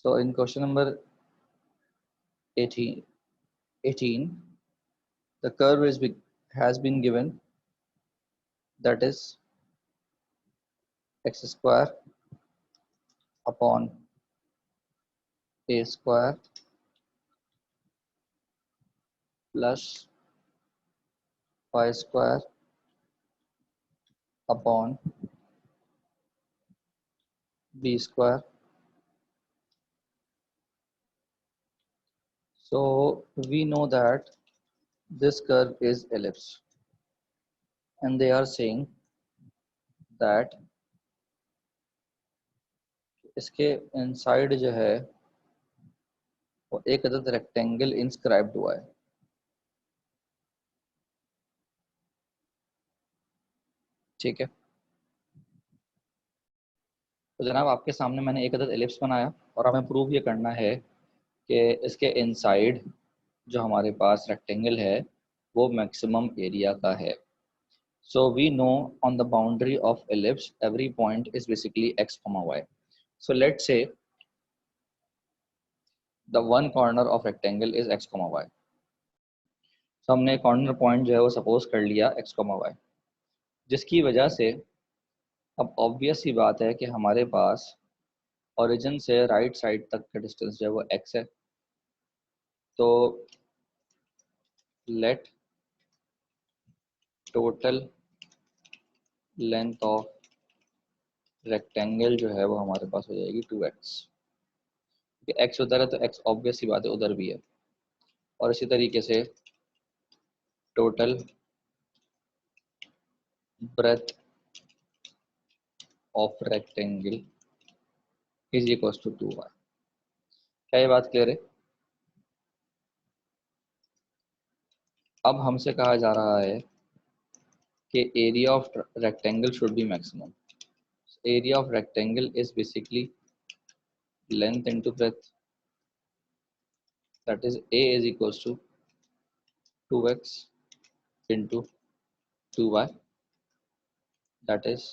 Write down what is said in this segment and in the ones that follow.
So in question number 18, the curve has been given, that is x square upon a square plus y square upon b square. So we know that this curve is ellipse, and they are saying that इसके inside जो है वो एक अदद rectangle inscribed हुआ है। ठीक है, तो जनाब आपके सामने मैंने एक अदद एलिप्स बनाया और हमें प्रूव ये करना है कि इसके इनसाइड जो हमारे पास रेक्टेंगल है वो मैक्सिमम एरिया का है। So we know on the boundary of ellipse every point is basically x comma y. So let's say the one corner of rectangle is x comma y. So हमने corner point जो है वो suppose कर लिया x comma y, जिसकी वजह से अब ऑब्वियस सी बात है कि हमारे पास ओरिजिन से राइट साइड तक का डिस्टेंस जो है वो x है। तो let total length of rectangle जो है वो हमारे पास हो जाएगी 2x। x उधर है तो x ऑब्वियस सी बात है उधर भी है, और इसी तरीके से total breadth of rectangle is equals to 2y। क्या ये बात क्लियर है? अब हमसे कहा जा रहा है कि area of rectangle should be maximum. Area of rectangle is basically length into breadth, that is a is equals to 2x into 2y, that is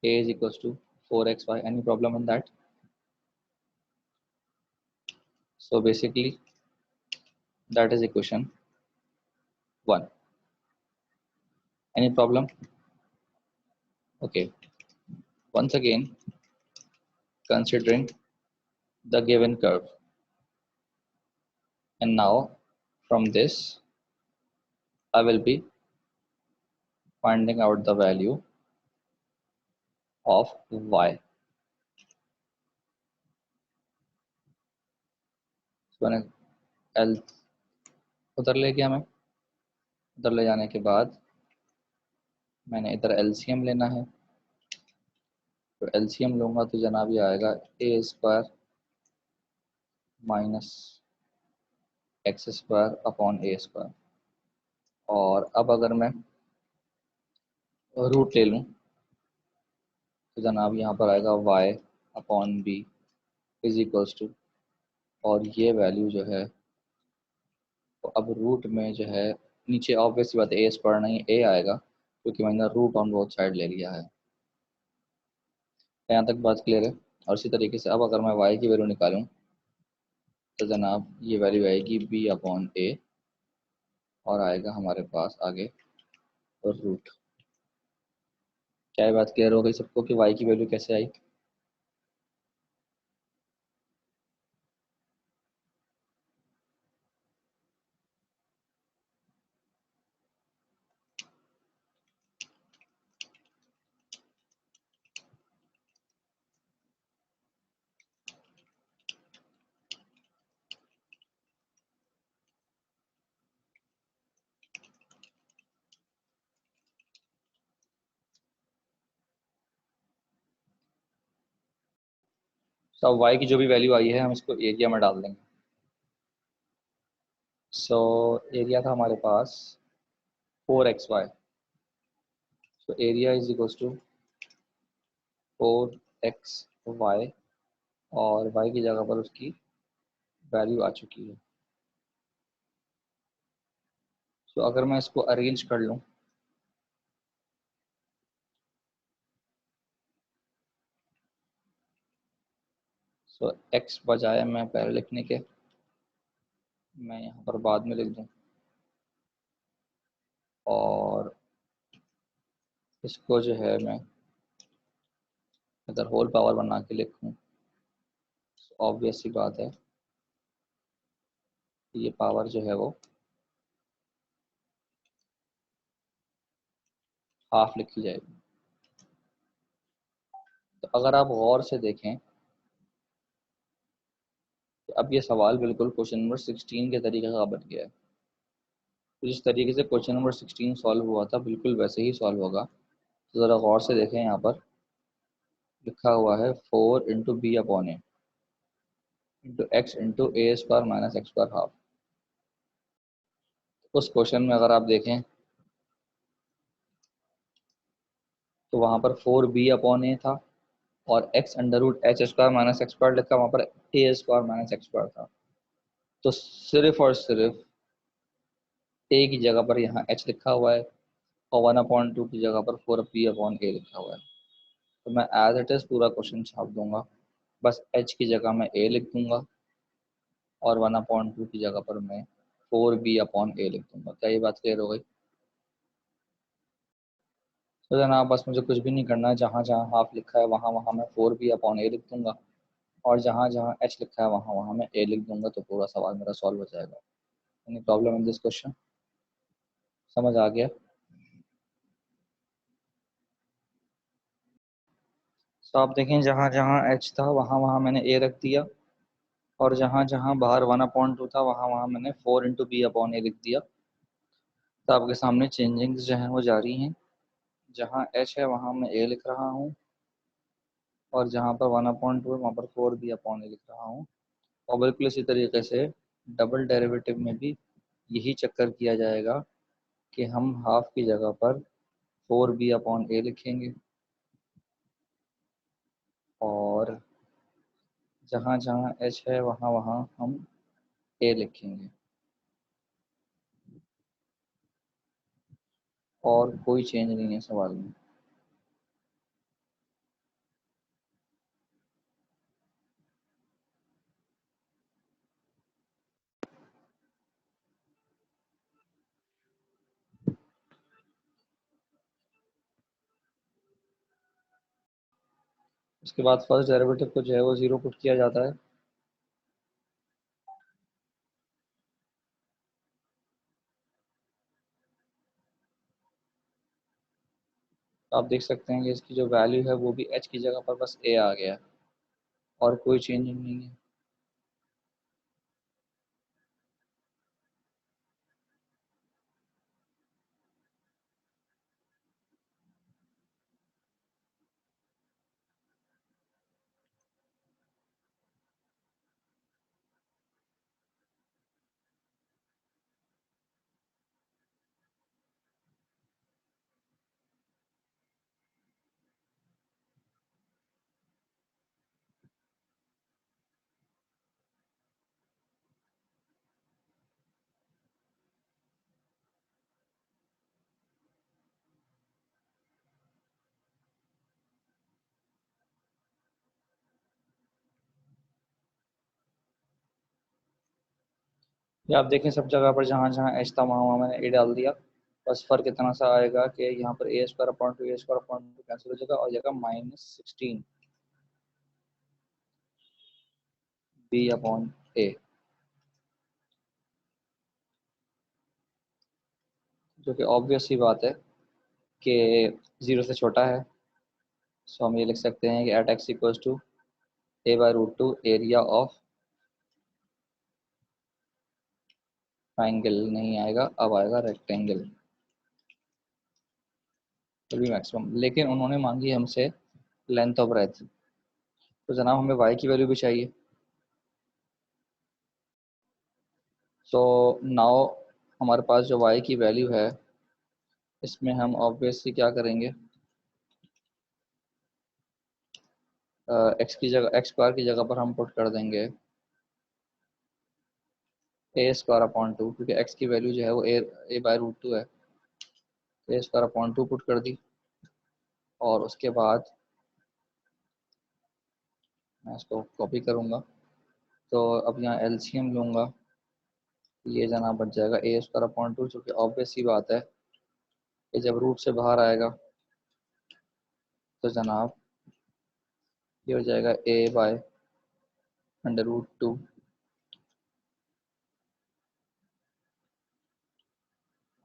a is equals to 4xy. Any problem in that? So basically that is equation 1. Any problem? Okay, once again considering the given curve, and now from this I will be finding out the value of y. So मैंने L उधर ले गया, मैं उधर ले जाने के बाद मैंने इधर LCM लेना है। तो LCM लूँगा तो जनाब ये आएगा a square minus x square upon a square. और अब अगर मैं रूट ले लूँ तो जनाब यहाँ पर आएगा y upon b is equals to, और ये वैल्यू जो है तो अब रूट में जो है नीचे ऑब्वियसली बात है a स्क्वायर नहीं a आएगा, क्योंकि मैंने रूट ऑन बोथ साइड ले लिया है। यहाँ तक बात क्लियर है? और इसी तरीके से अब अगर मैं y की वैल्यू निकालूं तो जनाब ये वैल्यू आएगी b अपॉन a, और आएगा हमारे पास आगे रूट। क्या ये बात क्लियर हो गई सबको कि y की वैल्यू कैसे आई? तो अब y की जो भी वैल्यू आई है हम इसको एरिया में डाल देंगे। सो एरिया था हमारे पास 4xy, so area is equals to 4xy, और y की जगह पर उसकी वैल्यू आ चुकी है। सो अगर मैं इसको अरेंज कर लूँ तो एक्स बजाय मैं पहले लिखने के मैं यहाँ पर बाद में लिख दूँ, और इसको जो है मैं अगर होल पावर बना के लिखूँ, ऑब्वियस सी बात है ये पावर जो है वो हाफ लिखी जाएगी। तो अगर आप गौर से देखें तो अब ये सवाल बिल्कुल क्वेश्चन नंबर 16 के तरीके का बन गया है। तो जिस तरीके से क्वेश्चन नंबर 16 सॉल्व हुआ था बिल्कुल वैसे ही सॉल्व होगा। तो ज़रा गौर से देखें, यहाँ पर लिखा हुआ है 4 × b/a into x into a square minus x square half. उस क्वेश्चन में अगर आप देखें तो वहाँ पर 4b/a था और x under root H square minus x square लिखा, वहाँ पर A square minus x square था। तो सिर्फ और सिर्फ ए की जगह पर यहाँ h लिखा हुआ है और 1/2 की जगह पर 4b/a लिखा हुआ है। तो मैं एज इट इज़ पूरा क्वेश्चन छाप दूंगा, बस h की जगह मैं a लिख दूंगा और 1/2 की जगह पर मैं 4b/a लिख दूंगा। क्या ये बात क्लियर हो गई? तो जनाब बस मुझे कुछ भी नहीं करना है, जहाँ जहाँ हाफ लिखा है वहाँ वहाँ मैं 4b/a लिख दूंगा और जहाँ जहाँ h लिखा है वहाँ वहाँ मैं a लिख दूंगा, तो पूरा सवाल मेरा सॉल्व हो जाएगा। Any problem in this question? समझ आ गया? तो आप देखें जहाँ जहाँ h था वहाँ वहाँ मैंने a रख दिया और जहाँ जहाँ बाहर 1/2 था वहाँ वहाँ मैंने 4 × b/a लिख दिया। तो आपके सामने चेंजिंग्स जो हैं वो जारी हैं। जहाँ h है वहाँ मैं a लिख रहा हूँ और जहाँ पर 1/2 है वहाँ पर 4b/a लिख रहा हूँ। और बिल्कुल इसी तरीके से डबल डेरिवेटिव में भी यही चक्कर किया जाएगा कि हम हाफ की जगह पर 4b/a लिखेंगे और जहाँ जहाँ h है वहाँ वहाँ हम a लिखेंगे और कोई चेंज नहीं है सवाल में। उसके बाद फर्स्ट डेरिवेटिव को जो है वो 0 पुट किया जाता है। तो आप देख सकते हैं कि इसकी जो वैल्यू है वो भी h की जगह पर बस a आ गया और कोई चेंजिंग नहीं है। ये आप देखें सब जगह पर जहाँ जहाँ h था वहाँ वहाँ मैंने a डाल दिया। बस फर्क इतना सा आएगा कि यहाँ पर a² कैंसिल हो जाएगा और जाएगा -16 b/a, जो कि ऑब्वियस सी बात है कि 0 से छोटा है। सो हम ये लिख सकते हैं कि at x equals to a/√2 area of triangle नहीं आएगा, अब आएगा रेक्टेंगल, तो भी मैक्सिमम। लेकिन उन्होंने मांगी हमसे लेंथ ऑफ ब्रेथ, तो जनाब हमें y की वैल्यू भी चाहिए। सो नाउ हमारे पास जो y की वैल्यू है इसमें हम ऑब्वियसली क्या करेंगे, x की जगह x² की जगह पर हम पुट कर देंगे a²/2, क्योंकि x की वैल्यू जो है वो a/√2 है। a²/2 पुट कर दी और उसके बाद मैं इसको कॉपी करूँगा। तो अब यहाँ एलसीएम लूँगा, ये जनाब बच जाएगा ए स्क्वायर अपॉन 2, जो कि ऑब्वियस सी बात है कि जब रूट से बाहर आएगा तो जनाब ये हो जाएगा ए बाय अंडर रूट 2।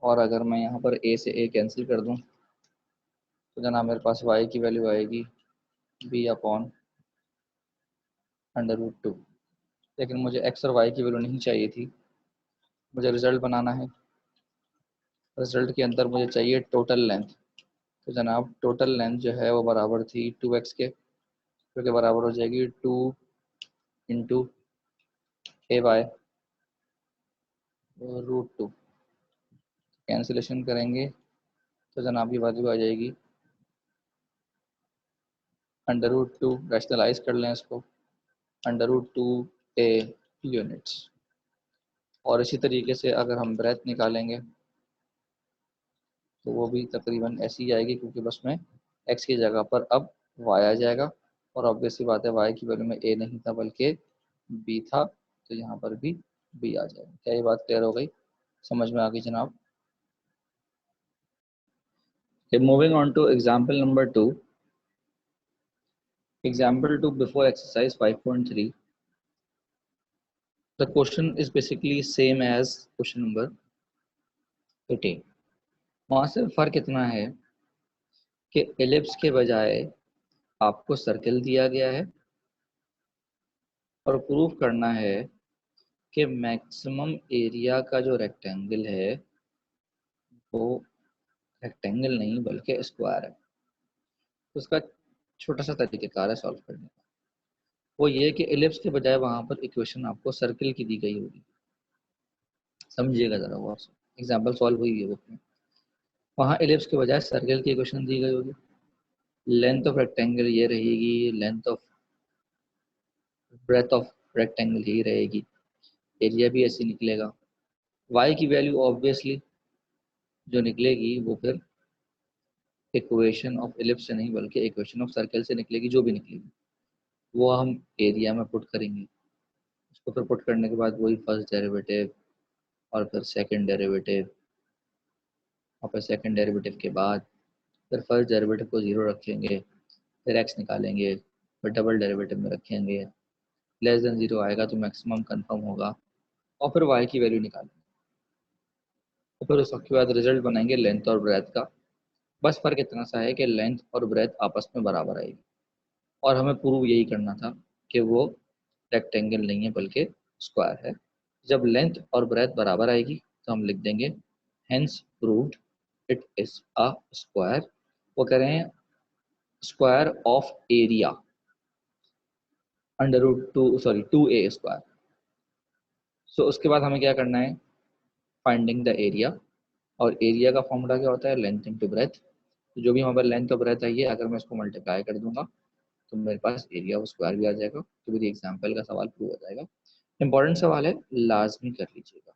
और अगर मैं यहाँ पर ए से ए कैंसिल कर दूँ तो जनाब मेरे पास y की वैल्यू आएगी b अपॉन अंडर रूट 2। लेकिन मुझे x और y की वैल्यू नहीं चाहिए थी, मुझे रिजल्ट बनाना है। रिजल्ट के अंदर मुझे चाहिए टोटल लेंथ। तो जनाब टोटल लेंथ जो है वो बराबर थी 2x के, जो कि बराबर हो जाएगी 2 into A by root 2। Cancellation करेंगे तो जनाब की वैल्यू आ जाएगी अंडर रूट 2, रैशनलाइज कर लें इसको, अंडर रूट 2 ए यूनिट्स। और इसी तरीके से अगर हम ब्रेथ निकालेंगे तो वो भी तकरीबन ऐसी ही आएगी, क्योंकि बस में x की जगह पर अब y आ जाएगा। और ऑब्वियस सी बात है y की वैल्यू में a नहीं था बल्कि b था, तो यहाँ पर भी b आ जाएगा। क्या ये बात क्लियर हो गई, समझ में आ गई जनाब? Moving on to example number 2। Example 2 before exercise 5.3. The question is basically same as question number 18. वहाँ से फ़र्क इतना है कि एलिप्स के बजाय आपको सर्कल दिया गया है और प्रूव करना है कि मैक्सिमम एरिया का जो रेक्टेंगल है वो रेक्टेंगल नहीं बल्कि स्क्वायर है। तो उसका छोटा सा तरीक़ेकार है सॉल्व करने का, वो ये कि एलिप्स के बजाय वहाँ पर इक्वेशन आपको सर्कल की दी गई होगी। समझिएगा ज़रा, वो एग्जाम्पल सॉल्व हुई है बुक में। वहाँ एलिप्स के बजाय सर्कल की इक्वेशन दी गई होगी। लेंथ ऑफ रेक्टेंगल ये रहेगी, length of breadth of rectangle यही रहेगी, एरिया भी ऐसे निकलेगा। y की वैल्यू ऑब्वियसली जो निकलेगी वो फिर इक्वेशन ऑफ एलिप्स से नहीं बल्कि इक्वेशन ऑफ सर्कल से निकलेगी, जो भी निकलेगी वो हम एरिया में पुट करेंगे। उसको फिर पुट करने के बाद वही फर्स्ट डेरिवेटिव और फिर सेकंड डेरिवेटिव और फिर सेकंड डेरिवेटिव के बाद फिर फर्स्ट डेरिवेटिव को ज़ीरो रखेंगे, फिर x निकालेंगे, फिर डबल डेरिवेटिव में रखेंगे, लेस देन ज़ीरो आएगा तो मैक्सिमम कंफर्म होगा, और फिर y की वैल्यू निकालेंगे। और फिर उसके बाद रिजल्ट बनाएंगे लेंथ और ब्रेथ का। बस फ़र्क इतना सा है कि लेंथ और ब्रेथ आपस में बराबर आएगी, और हमें प्रूव यही करना था कि वो रेक्टेंगल नहीं है बल्कि स्क्वायर है। जब लेंथ और ब्रेथ बराबर आएगी तो हम लिख देंगे hence proved it is a square. वो कह रहे हैं square of area under root 2 sorry 2a square. So उसके बाद हमें क्या करना है, फाइंडिंग द एरिया। और एरिया का फॉर्मूला क्या होता है, लेंथ इंटू ब्रेथ। तो जो भी हमारे लेंथ और ब्रेथ आई है, अगर मैं इसको मल्टीप्लाई कर दूंगा तो मेरे पास एरिया वो स्क्वायर भी आ जाएगा। तो मेरी एग्जाम्पल का सवाल प्रूव हो जाएगा। इंपॉर्टेंट सवाल है, लाजमी कर लीजिएगा।